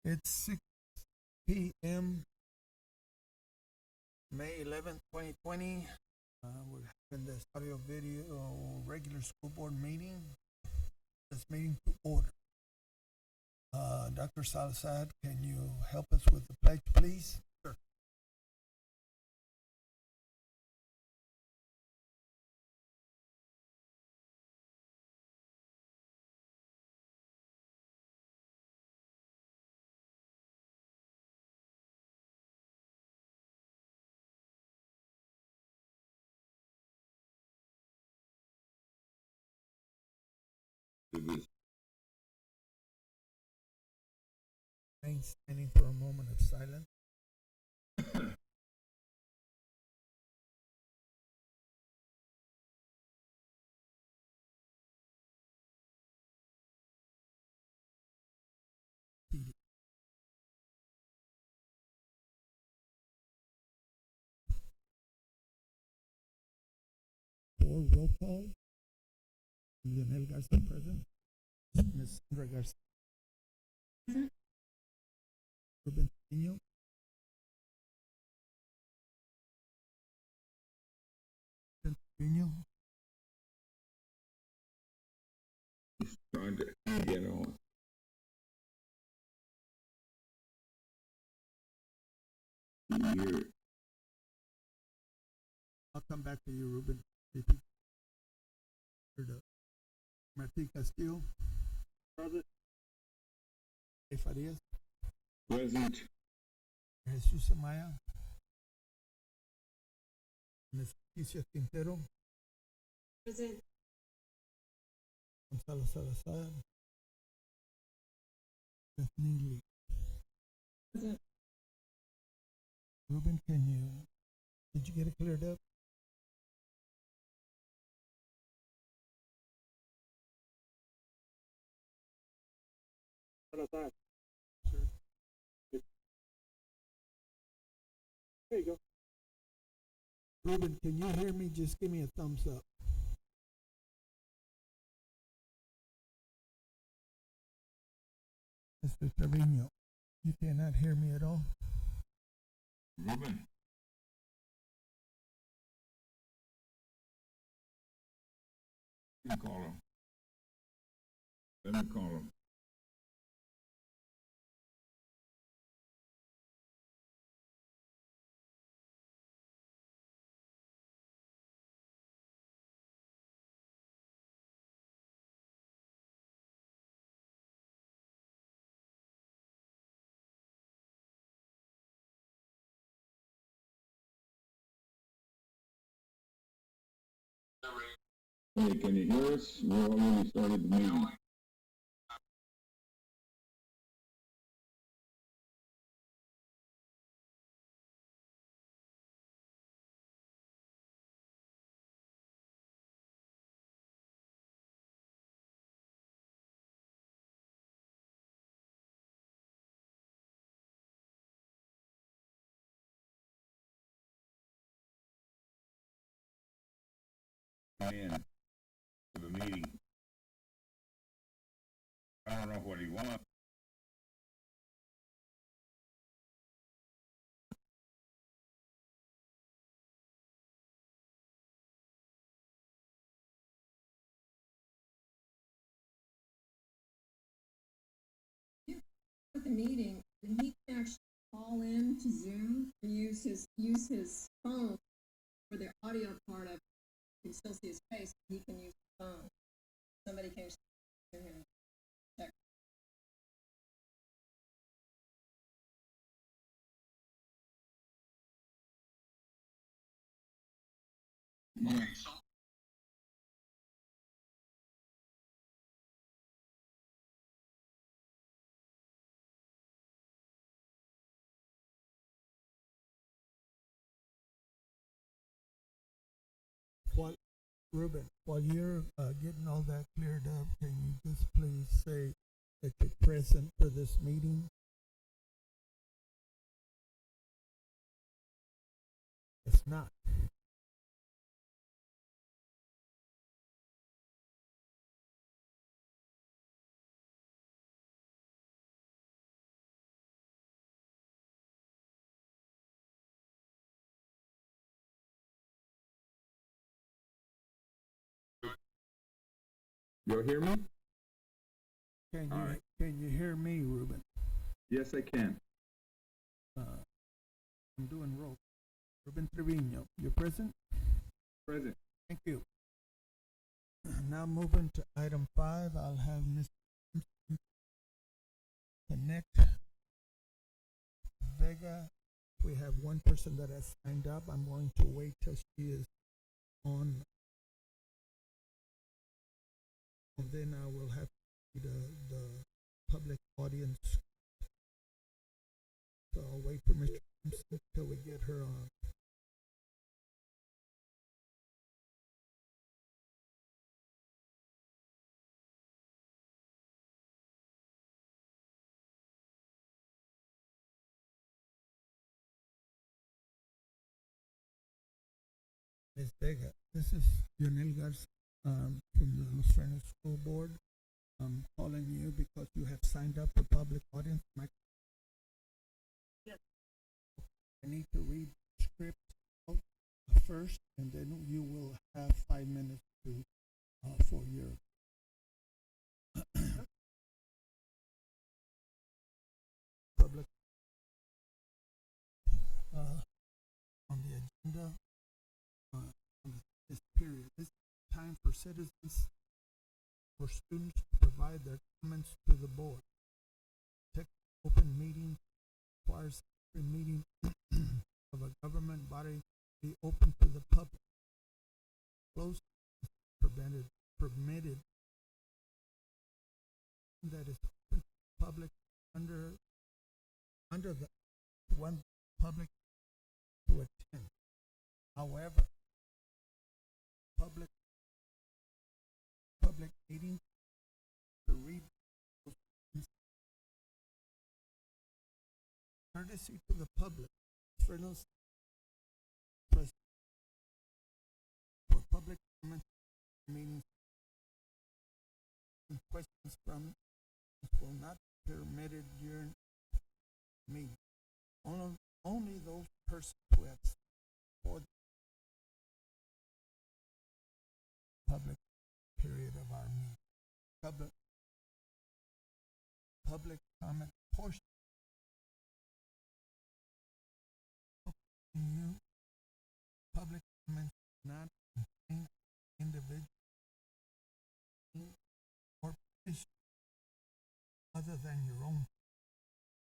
It's 6 p.m. May 11th, 2020. We're having this audio video regular school board meeting. This meeting to order. Dr. Salazar, can you help us with the pledge, please? Sure. Standing for a moment of silence. For roll call, Lionel Garza present. Ms. Sandra Garcia. Present. Ruben Trevino. Trevino. Trying to get on. You're I'll come back to you, Ruben. Martin Castillo. Present. Farias. present. Jesus Amaya. Ms. Patricia Quintero. Present. Gonzalo Salazar. Stephanie Lee. Present. Ruben, did you get it cleared up? Salazar. Sure. There you go. Ruben, can you hear me? Just give me a thumbs up. Mr. Trevino, you cannot hear me at all? Ruben. Let me call him. Let me call him. Hey, can you hear us? We already started the meeting. In to the meeting. I don't know what he wants. At the meeting, and he can actually call in to Zoom and use his phone for the audio part of it. You can still see his face, but he can use his phone. Somebody can to him. Check. Ruben, while you're getting all that cleared up, can you just please say that you're present for this meeting? It's not. You hear me? Can All you, right. can you hear me, Ruben? Yes, I can. I'm doing roll. Ruben Trevino, you're present? Present. Thank you. Now moving to item 5, I'll have Ms. Thompson connect Vega. We have one person that has signed up. I'm going to wait till she is on, and then I will have the public audience. So I'll wait for Mr. Thompson till we get her on. Ms. Vega, this is Lionel Garza from the Los Fresnos School Board. I'm calling you because you have signed up for public audience. Yes. I need to read the script out first, and then you will have 5 minutes to for your public on the agenda on this period. This is time for citizens or students to provide their comments to the board. Open meeting requires every meeting of a government body be open to the public. Closed is permitted that is open to the public under the one public to attend. However, public meeting to read courtesy to the public. Fresnos for public comment meetings and questions from will not be permitted during meeting. Only those persons who have supported public period of our meeting. Public comment portion. You public comments not contain individual or issue other than your own.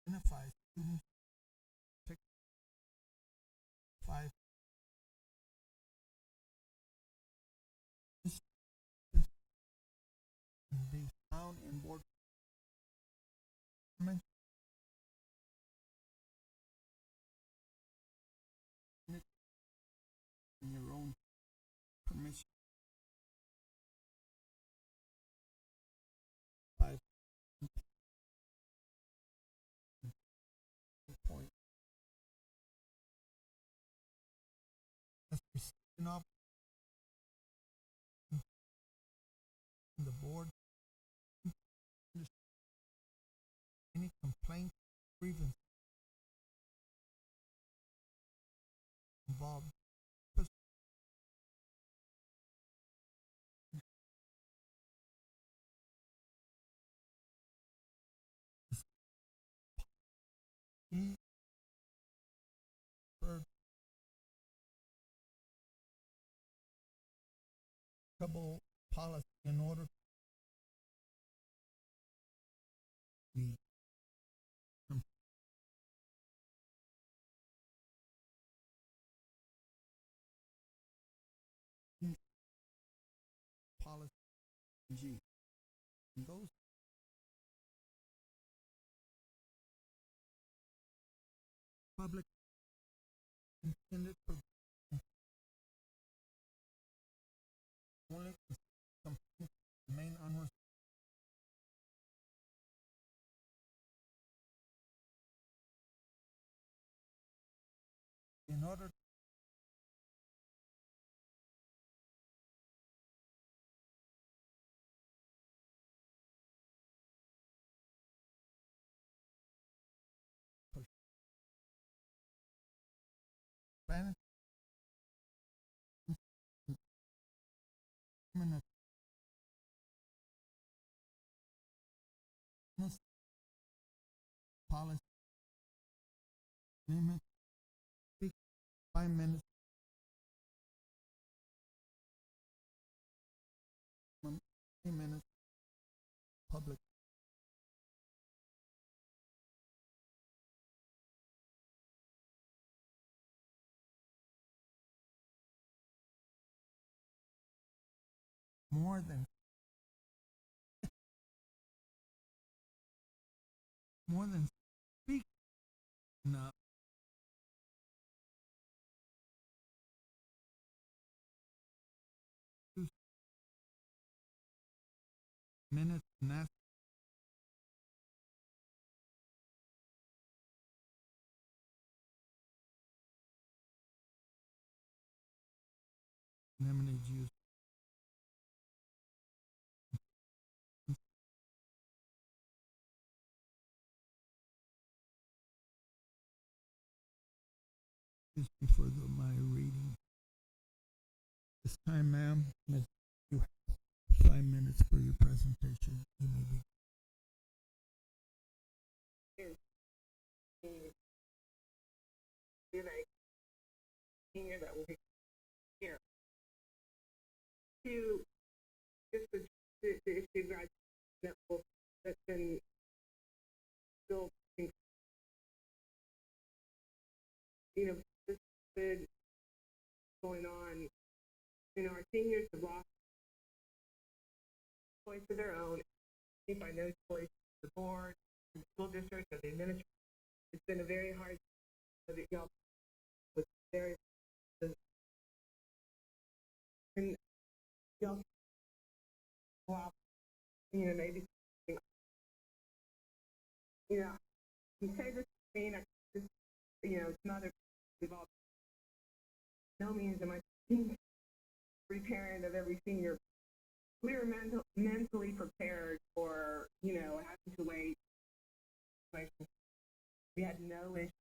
Identify students. Pick 5 can be found in board comments. In your own permission. 5 point. As receiving of the board, any complaint, grievance involved policy in order to be policy G. And those public intended for only remain unresolved. In order to plan policy. Limit, speak 5 minutes. 3 minutes, public. More than speak enough. Minutes and that's limited use. Excuse me for my reading. This time, ma'am, you have 5 minutes for your presentation. You may be. Senior that will be here to just the issue that's been still, this been going on. Our seniors have lost choice of their own. By no choice of the board, the school district, or the administration. It's been a very hard with very and well, maybe you say this to me, it's another involved. No means am I every parent of every senior. We were mentally prepared for, having to wait. We had no issues.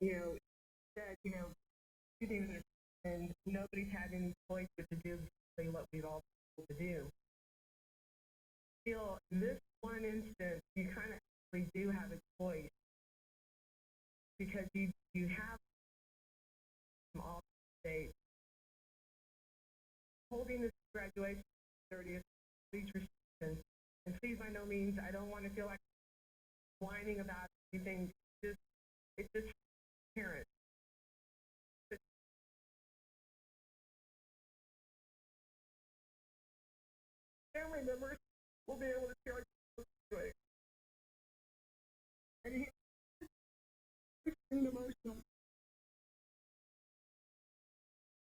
Two things and nobody's had any choice but to do what we've all been able to do. Still, in this one instance, you kind of actually do have a choice because you have from all states holding this graduation 30th, please restrictions. And please, by no means, I don't want to feel like whining about anything. It's just parents. Family members will be able to share it. And it's emotional.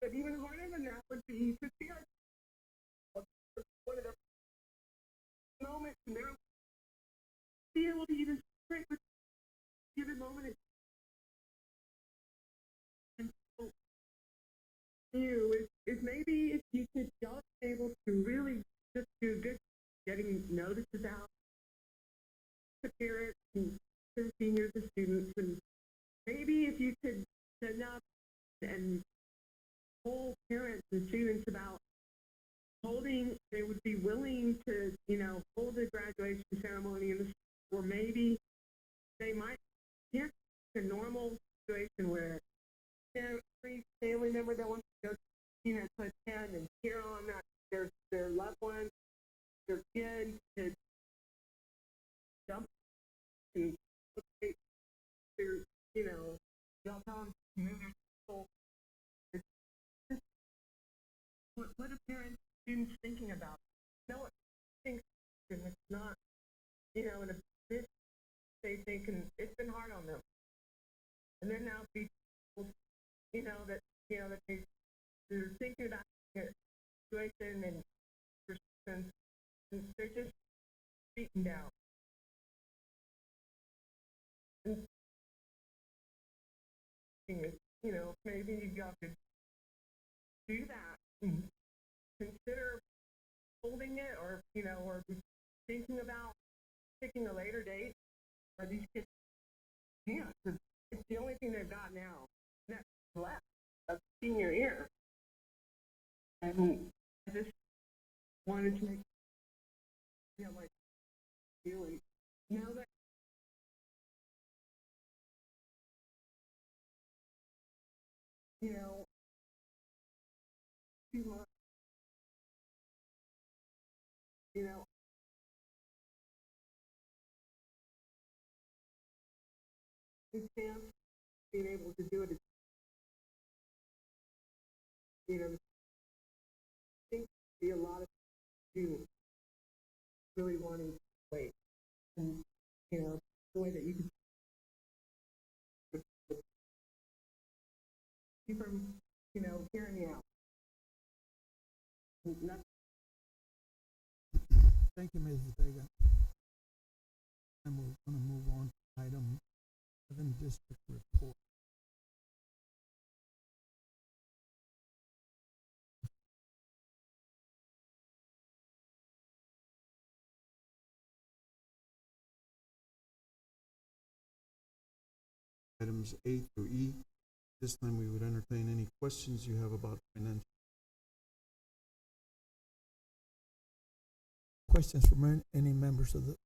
But even harder than that would be to see one of the moments in their be able to even celebrate with given moment. And so, is maybe if you could y'all be able to really just do good getting notices out to parents and to seniors and students, and maybe if you could send up and hold parents and students about holding, they would be willing to, hold the graduation ceremony in the school, or maybe they might get a normal situation where every family member that wants to go, to attend and cheer on their loved one, their kid, to jump and their, jump on, move their soul. What are parents, students thinking about? What things, and it's not, in a bit, they think, and it's been hard on them. And then now people, that they're thinking about the situation and they're just beaten down. And, maybe you could do that. Consider holding it, or or thinking about picking a later date where these kids can't. It's the only thing they've got now. That's left of senior year. And I just wanted to make like you and now that you know, 2 months, you know, we can't being able to do it, you know, I think be a lot of students really wanting to wait. And, you know, the way that you can keep from, you know, hearing me out. Not Thank you, Ms. Vega. And we're gonna move on to item 7, district report. Items A through E. This time we would entertain any questions you have about financial. Questions from any members of the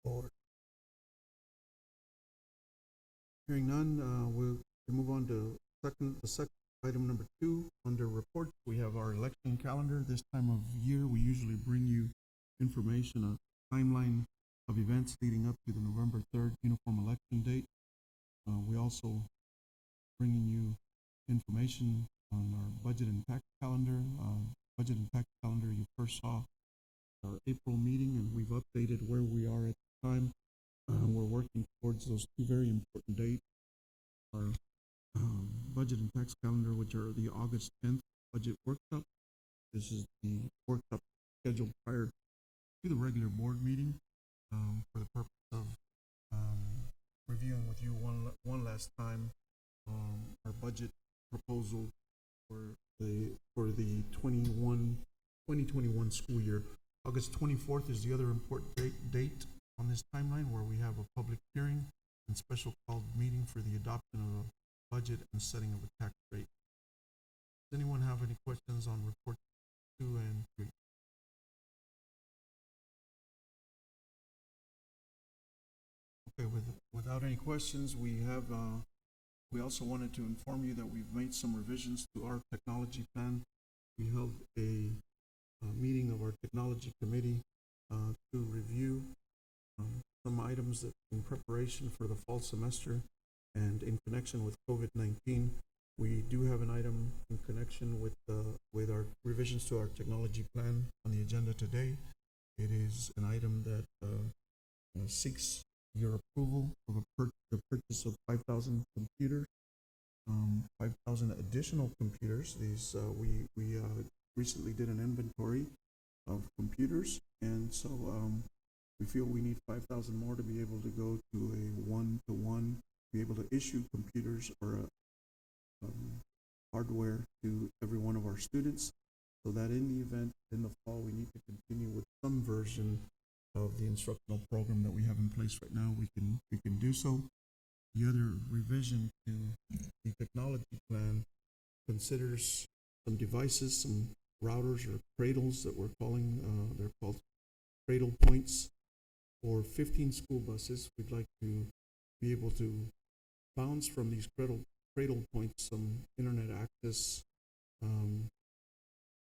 board? Hearing none, we'll move on to the second item number 2. Under reports, we have our election calendar. This time of year, we usually bring you information, a timeline of events leading up to the November 3rd uniform election date. We also bringing you information on our budget and tax calendar. Budget and tax calendar, you first saw our April meeting, and we've updated where we are at the time. We're working towards those 2 very important dates. Our budget and tax calendar, which are the August 10th budget workshop. This is the workshop scheduled prior to the regular board meeting for the purpose of reviewing with you one last time our budget proposal for the 2021 school year. August 24th is the other important date on this timeline, where we have a public hearing and special called meeting for the adoption of a budget and setting of a tax rate. Does anyone have any questions on report 2 and 3? Okay, without any questions, we also wanted to inform you that we've made some revisions to our technology plan. We held a meeting of our technology committee to review some items that in preparation for the fall semester and in connection with COVID-19. We do have an item in connection with our revisions to our technology plan on the agenda today. It is an item that seeks your approval of the purchase of 5,000 computers, 5,000 additional computers. These we recently did an inventory of computers, and so we feel we need 5,000 more to be able to go to a one-to-one, be able to issue computers or hardware to every one of our students, so that in the event in the fall we need to continue with some version of the instructional program that we have in place right now, we can do so. The other revision to the technology plan considers some devices, some routers or cradles that we're calling, they're called cradle points, for 15 school buses. We'd like to be able to bounce from these cradle points some internet access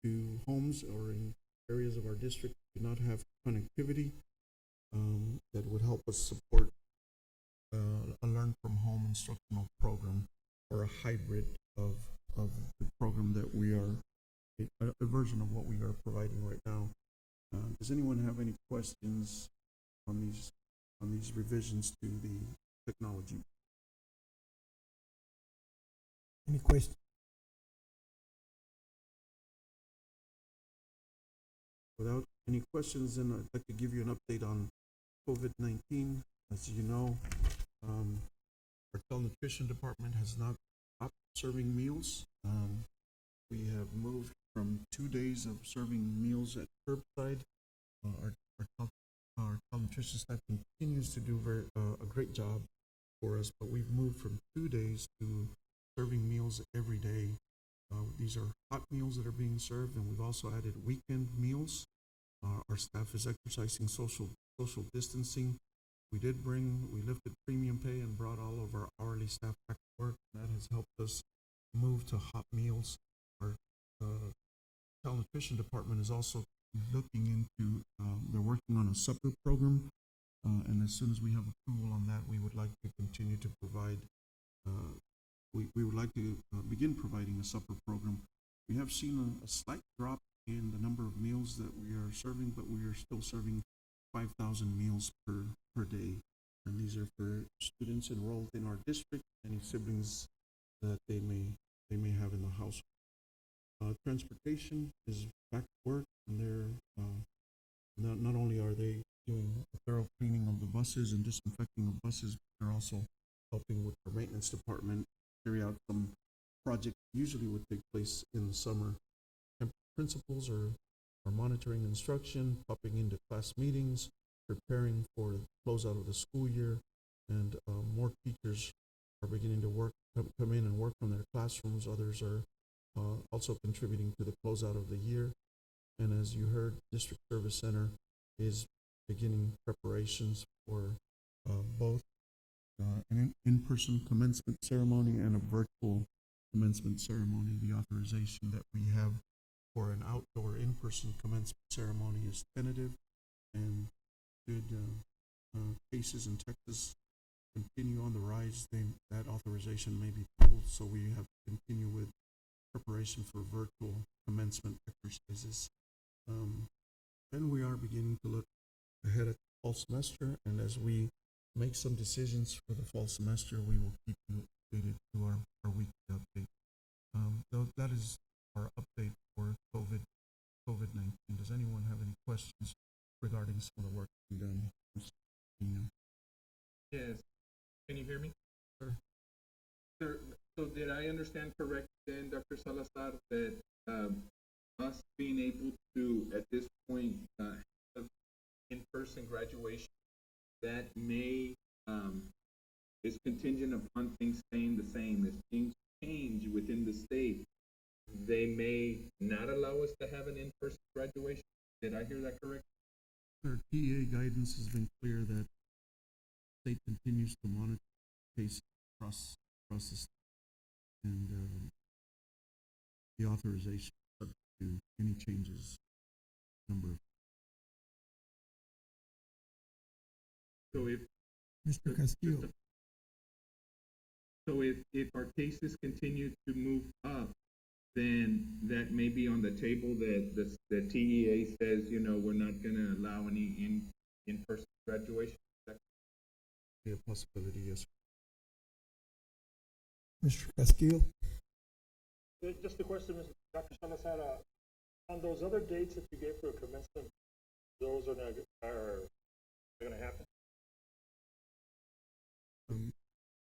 to homes or in areas of our district that do not have connectivity, that would help us support a learn from home instructional program, or a hybrid of the program that we are, a version of what we are providing right now. Does anyone have any questions on these revisions to the technology? Any questions? Without any questions, then I'd like to give you an update on COVID-19. As you know, our child nutrition department has not stopped serving meals. We have moved from 2 days of serving meals at curbside. Our child nutrition staff continues to do a great job for us, but we've moved from 2 days to serving meals every day. These are hot meals that are being served, and we've also added weekend meals. Our staff is exercising social social distancing. We lifted premium pay and brought all of our hourly staff back to work. That has helped us move to hot meals. Our child nutrition department is also looking into, they're working on a supper program. And as soon as we have approval on that, we would like to continue to provide, we would like to begin providing a supper program. We have seen a slight drop in the number of meals that we are serving, but we are still serving 5,000 meals per day. And these are for students enrolled in our district, any siblings that they may have in the household. Transportation is back to work, and they're not only are they doing a thorough cleaning of the buses and disinfecting of buses, but they're also helping with our maintenance department carry out some projects usually would take place in the summer. And principals are monitoring instruction, popping into class meetings, preparing for the closeout of the school year, and more teachers are beginning to come in and work on their classrooms. Others are also contributing to the closeout of the year. And as you heard, District Service Center is beginning preparations for both an in-person commencement ceremony and a virtual commencement ceremony. The authorization that we have for an outdoor in-person commencement ceremony is tentative, and should cases in Texas continue on the rise, then that authorization may be pulled, so we have to continue with preparation for virtual commencement exercises. Then we are beginning to look ahead at the fall semester, and as we make some decisions for the fall semester, we will keep you updated through our weekly update. That is our update for COVID-19. Does anyone have any questions regarding some of the work being done? Yes. Can you hear me? Sure. Sir, so did I understand correct then, Dr. Salazar, that us being able to, at this point, have in-person graduation, that may, is contingent upon things staying the same. If things change within the state, they may not allow us to have an in-person graduation? Did I hear that correct? Our TEA guidance has been clear that the state continues to monitor cases across the state, and the authorization subject to any changes number of. So if Mr. Castillo, So if our cases continue to move up, then that may be on the table that the TEA says, we're not gonna allow any in-person graduation. Be a possibility, yes. Mr. Castillo, Just a question, Dr. Salazar, on those other dates that you gave for commencement, those are not gonna happen?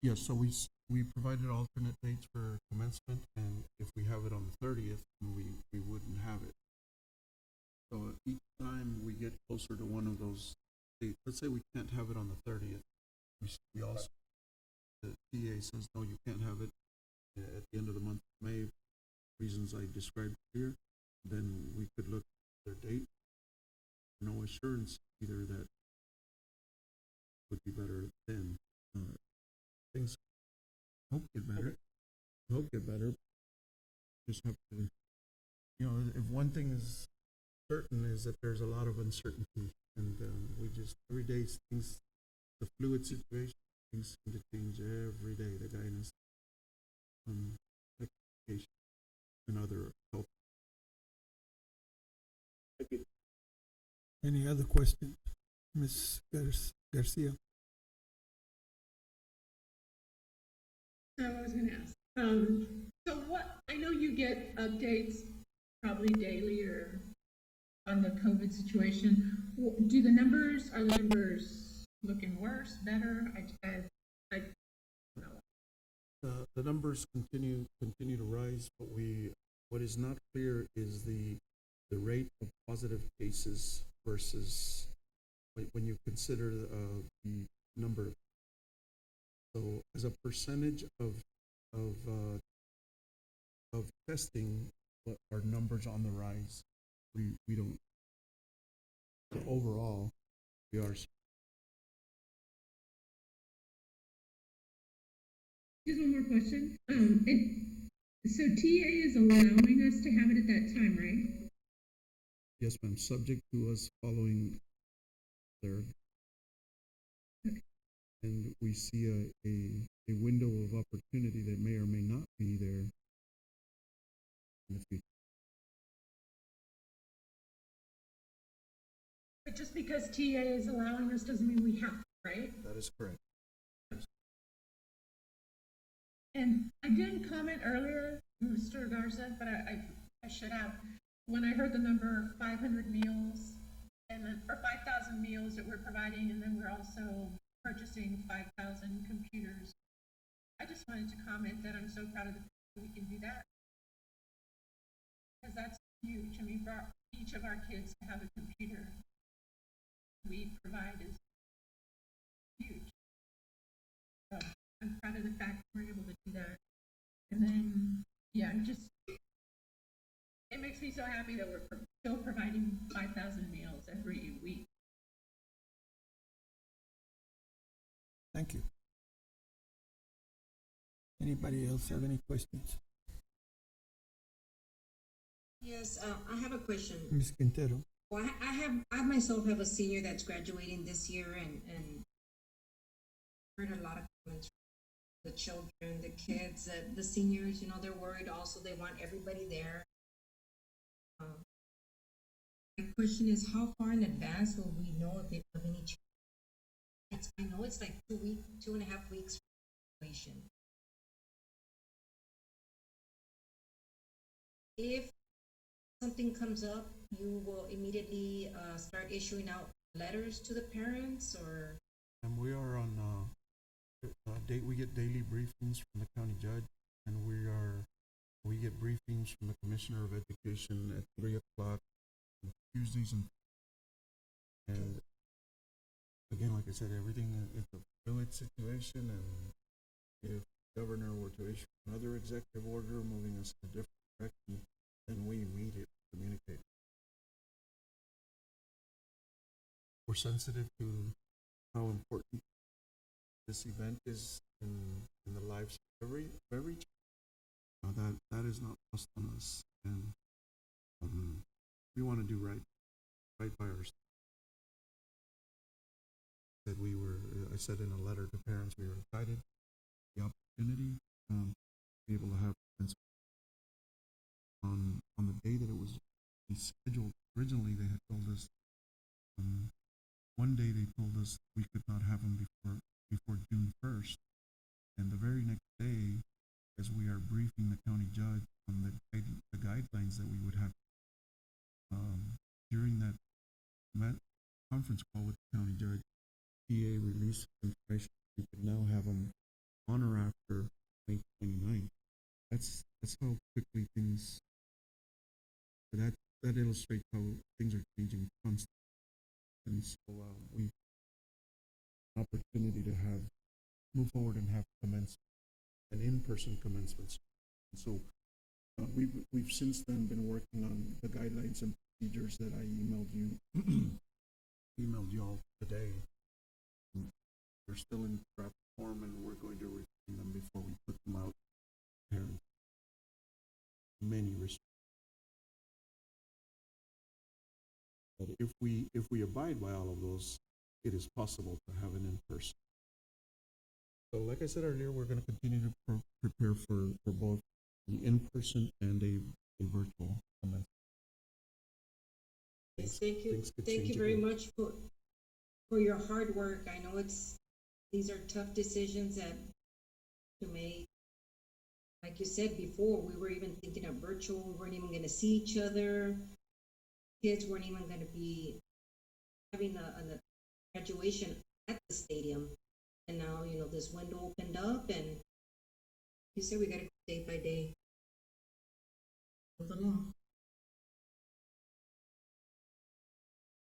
Yes, so we provided alternate dates for commencement, and if we have it on the 30th, we wouldn't have it. So each time we get closer to one of those dates, let's say we can't have it on the 30th, we also, the TA says, no, you can't have it at the end of the month of May, reasons I described here, then we could look at their date. No assurance either that would be better then. Things hope get better. Hope get better. Just have to, if one thing is certain is that there's a lot of uncertainty, and we just every day things, the fluid situation, things seem to change every day. The guidance, education, and other health. Thank you. any other questions? Ms. Garcia? So I was gonna ask, so what, I know you get updates probably daily or on the COVID situation. Do the numbers, are the numbers looking worse, better? I don't know. The numbers continue to rise, but what is not clear is the rate of positive cases versus when you consider the number. So as a percentage of testing, but our numbers on the rise, we don't. So overall, We are. Just one more question. So TA is allowing us to have it at that time, right? Yes, ma'am, subject to us following their, and we see a window of opportunity that may or may not be there in the future. But just because TA is allowing us doesn't mean we have to, right? That is correct. And I didn't comment earlier, Mr. Garza, but I should have. When I heard the number 500 meals and then, or 5,000 meals that we're providing, and then we're also purchasing 5,000 computers. I just wanted to comment that I'm so proud of the fact that we can do that. Because that's huge. I mean, for each of our kids to have a computer we provide is huge. So I'm proud of the fact that we're able to do that. And then, yeah, it makes me so happy that we're still providing 5,000 meals every week. Thank you. Anybody else have any questions? Yes, I have a question. Ms. Quintero? Well, I myself have a senior that's graduating this year and heard a lot of comments from the children, the kids, the seniors, they're worried also. They want everybody there. My question is, how far in advance will we know of any change? I know it's like 2.5 weeks from graduation. If something comes up, you will immediately start issuing out letters to the parents, or? And we are on we get daily briefings from the county judge, and we get briefings from the commissioner of education at 3 o'clock on Tuesdays, and again, like I said, everything is a fluid situation, and if the governor were to issue another executive order moving us in a different direction, then we immediately communicate. We're sensitive to how important this event is in the lives of every child. That is not lost on us, and we want to do right by our students. I said in a letter to parents, we were excited the opportunity to be able to have on the day that it was scheduled. Originally, they had told us one day they told us we could not have them before June 1st, and the very next day, as we are briefing the county judge on the guidelines that we would have during that conference call with the county judge, PA released information we could now have them on or after May 29th. That's how quickly things. That illustrates how things are changing constantly, and so we opportunity to move forward and have an in-person commencement. And so we've since then been working on the guidelines and procedures that I emailed you all today. They're still in draft form, and we're going to refine them before we put them out to parents. Many restrictions. But if we abide by all of those, it is possible to have an in-person. So like I said earlier, we're going to continue to prepare for both the in-person and a virtual commencement. Yes, thank you. Thank you very much for your hard work. I know these are tough decisions that to make. Like you said before, we were even thinking of virtual. We weren't even going to see each other. Kids weren't even going to be having a graduation at the stadium. And now, this window opened up, and you said we got to go day by day with the law.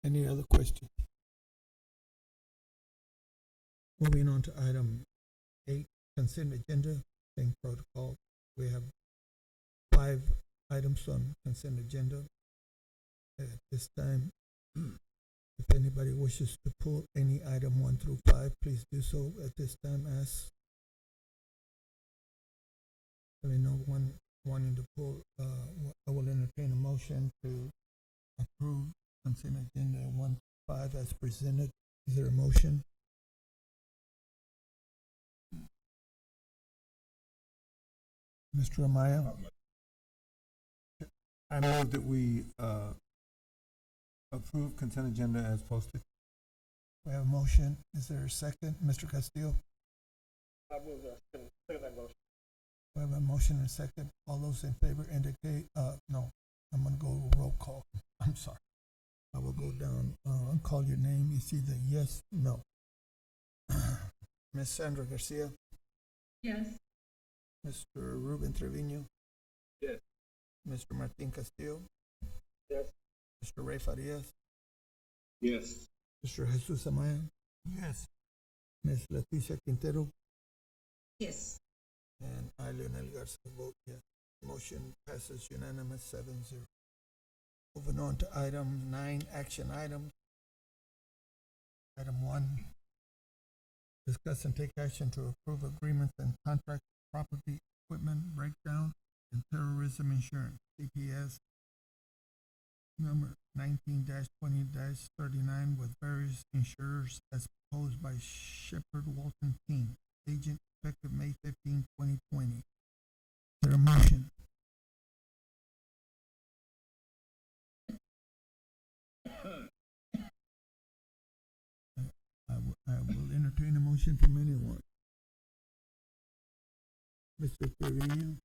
Any other questions? Moving on to item 8, consent agenda, same protocol. We have 5 items on consent agenda. At this time, If anybody wishes to pull any item 1 through 5, please do so at this time. Ask. Having no one wanting to pull, I will entertain a motion to approve consent agenda 1 through 5 as presented. Is there a motion? Mr. Amaya? I move that we approve consent agenda as posted. We have a motion. Is there a second? Mr. Castillo? I move second that motion. We have a motion and a second. All those in favor indicate, no, I'm gonna go roll call. I'm sorry. I will go down, and call your name. It's either yes, no. Ms. Sandra Garcia, Yes. Mr. Ruben Trevino, Yes. Mr. Martin Castillo, Yes. Mr. Ray Farias, Yes. Mr. Jesus Amaya, Yes. Ms. Leticia Quintero, Yes. and I, Leonel Garza, vote yes. Motion passes unanimous 7-0. Moving on to item 9, action items. Item 1, discuss and take action to approve agreements and contract property equipment breakdown and terrorism insurance, CPS number 19-20-39 with various insurers as proposed by Shepherd Walton Team, agent effective May 15, 2020. Is there a motion? I will entertain a motion from anyone. Mr. Trevino?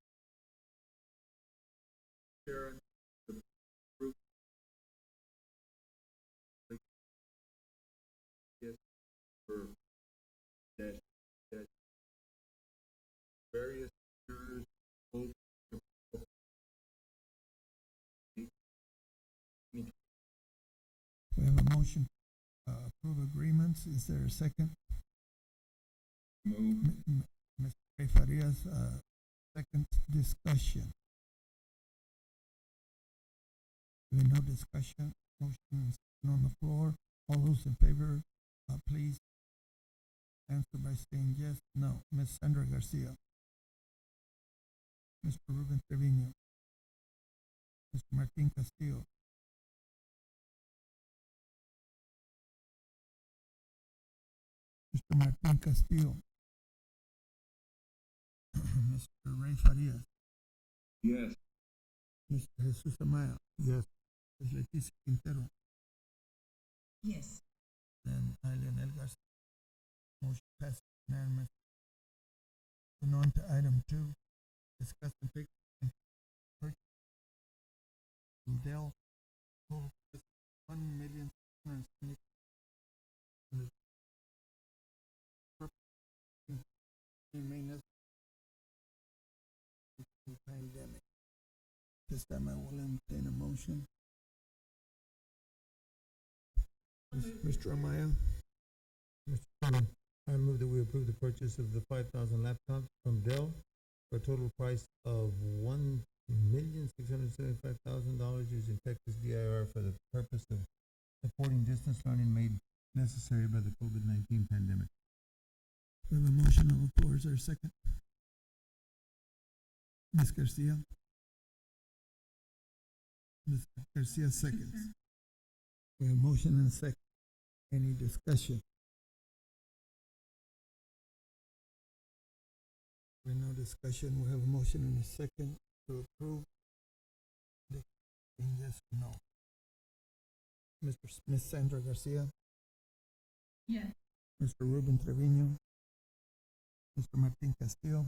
Sharon, the group. Yes, for dash various insurers, both. We have a motion, approve agreements. Is there a second? Move. Mr. Ray Farias, second discussion. There no discussion, motion is on the floor. All those in favor, please answer by saying yes, no. Ms. Sandra Garcia. Mr. Ruben Trevino. Mr. Martin Castillo. Mr. Martin Castillo. Mr. Ray Farias. Yes. Mr. Jesus Amaya. Yes. Ms. Leticia Quintero. Yes. And I, Leonel Garza. Motion passes unanimous. Moving on to item 2, discuss and take purchase Dell total price $1,670,000 maintenance pandemic. This time I will entertain a motion. Mr. Amaya? Mr. Chairman, I move that we approve the purchase of the 5,000 laptops from Dell for a total price of $1,675,000 using Texas DIR for the purpose of supporting distance learning made necessary by the COVID-19 pandemic. We have a motion on the floor. Is there a second? Ms. Garcia? Ms. Garcia seconds. We have a motion and a second. Any discussion? With no discussion, we have a motion and a second to approve. Yes or no? Ms. Sandra Garcia? Yes. Mr. Ruben Trevino? Mr. Martin Castillo?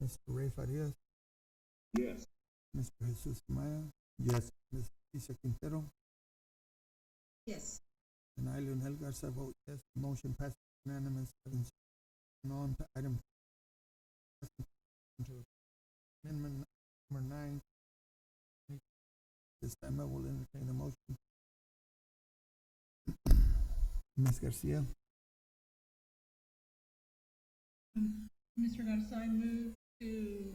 Mr. Ray Farias? Yes. Mr. Jesus Maya? Yes. Ms. Leticia Quintero? Yes. And I, Leonel Garza, vote yes. Motion passes unanimous 7-0. And on to item amendment number 9. This time I will entertain a motion. Ms. Garcia? Mr. Garza, I move to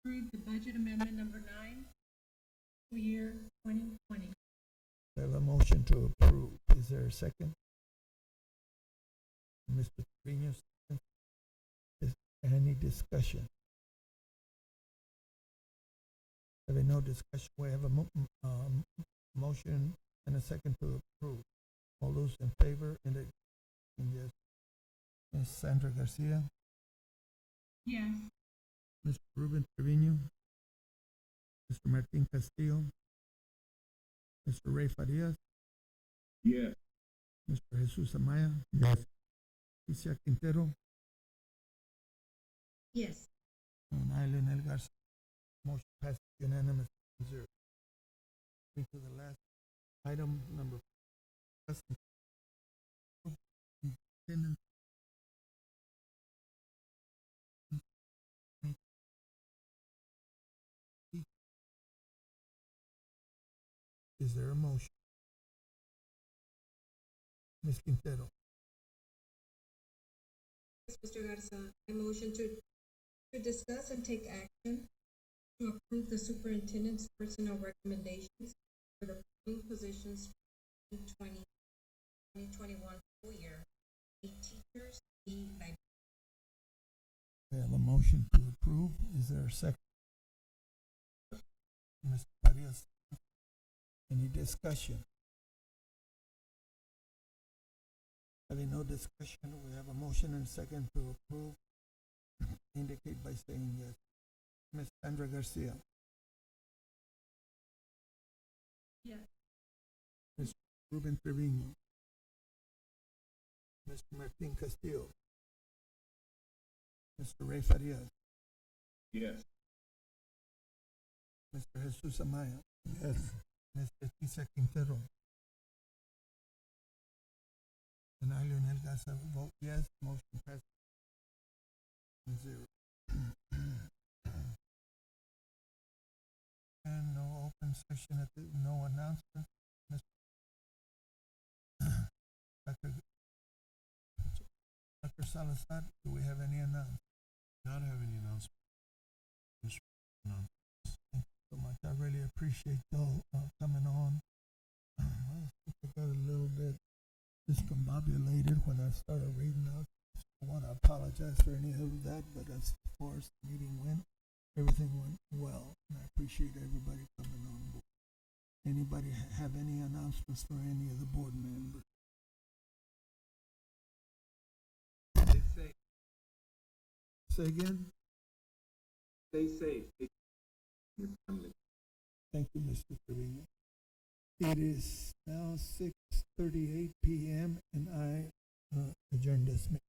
approve the budget amendment number 9 for year 2020. I have a motion to approve. Is there a second? Mr. Trevino, second. Is any discussion? Having no discussion, we have a motion and a second to approve. All those in favor, indicate yes. Ms. Sandra Garcia, Yes. Mr. Ruben Trevino, Mr. Martin Castillo, Mr. Ray Farias, Yes. Mr. Jesus Amaya. Yes. Alicia Quintero, Yes. and I, Leonel Garcia. Motion passes unanimous, 0. To the last item, number 4. Attendance. Is there a motion? Ms. Quintero. Mr. Garza, I motion to discuss and take action to approve the superintendent's personnel recommendations for the following positions in 2021 school year. A teachers, B, librarian. We have a motion to approve. Is there a second? Mr. Farias. Any discussion? Having no discussion, we have a motion and a second to approve. Indicate by saying yes. Ms. Sandra Garcia. Yes. Mr. Ruben Trevino. Mr. Martin Castillo. Mr. Ray Farias. Yes. Mr. Jesus Amaya. Yes. Ms. Leticia Quintero. And I, Leonel Garza, vote yes. Motion passes 0. And no open session at the, no announcement. Dr. Salazar, do we have any announcement? Not have any announcement. Thank you so much. I really appreciate y'all coming on. I think I got a little bit discombobulated when I started reading out. I want to apologize for any of that, but as far as the meeting went, everything went well, and I appreciate everybody coming on board. Anybody have any announcements for any of the board members? Stay safe. Say again? Stay safe. Take care of your family. Thank you, Mr. Trevino. It is now 6:38 p.m. and I adjourn this meeting.